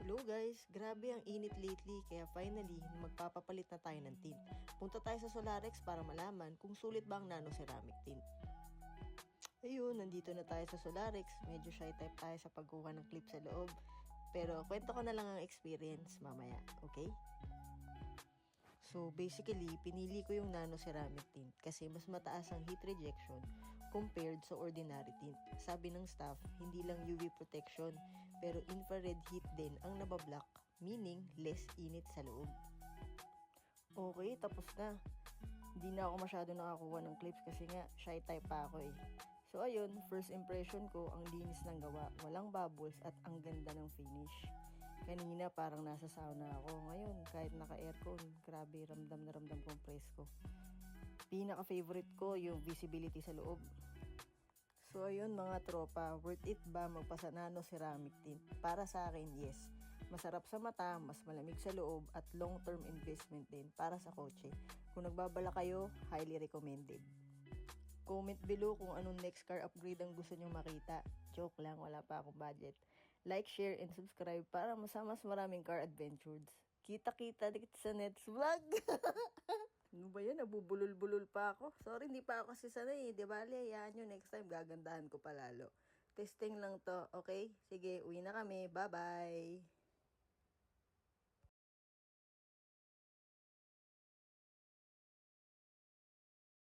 Hello guys, grabe ang init lately kaya finally magpapapalit na tayo ng tint. Punta tayo sa Solarex para malaman kung sulit ba ang nano ceramic tint. Ayun, nandito na tayo sa Solarex. Medyo shy type tayo sa pagkuha ng clip sa loob. Pero kwento ko na lang ang experience mamaya, okay? So basically, pinili ko yung nano ceramic tint kasi mas mataas ang heat rejection compared sa ordinary tint. Sabi ng staff, hindi lang UV protection pero infrared heat din ang nabablock, meaning less init sa loob. Okay, tapos na. Hindi na ako masyado nakakuha ng clips kasi nga shy type pa ako eh. So ayun, first impression ko, ang linis ng gawa, walang bubbles at ang ganda ng finish. Kanina parang nasa sauna ako. Ngayon, kahit naka-aircon, grabe, ramdam na ramdam kong presko. Pinaka-favorite ko yung visibility sa loob. So ayun mga tropa, worth it ba magpasa nano ceramic tint? Para sa akin, yes. Masarap sa mata, mas malamig sa loob, at long-term investment din para sa kotse. Kung nagbabala kayo, highly recommended. Comment below kung anong next car upgrade ang gusto nyong makita. Joke lang, wala pa akong budget. Like, share, and subscribe para mas maraming car adventures. Kita-kita dito sa next vlog. Ano ba yan? Nabubulol-bulol pa ako. Sorry, hindi pa ako kasi sanay. Di bale, yan yun. Next time, gagandahan ko pa lalo. Testing lang to, okay? Sige, uwi na kami. Bye-bye!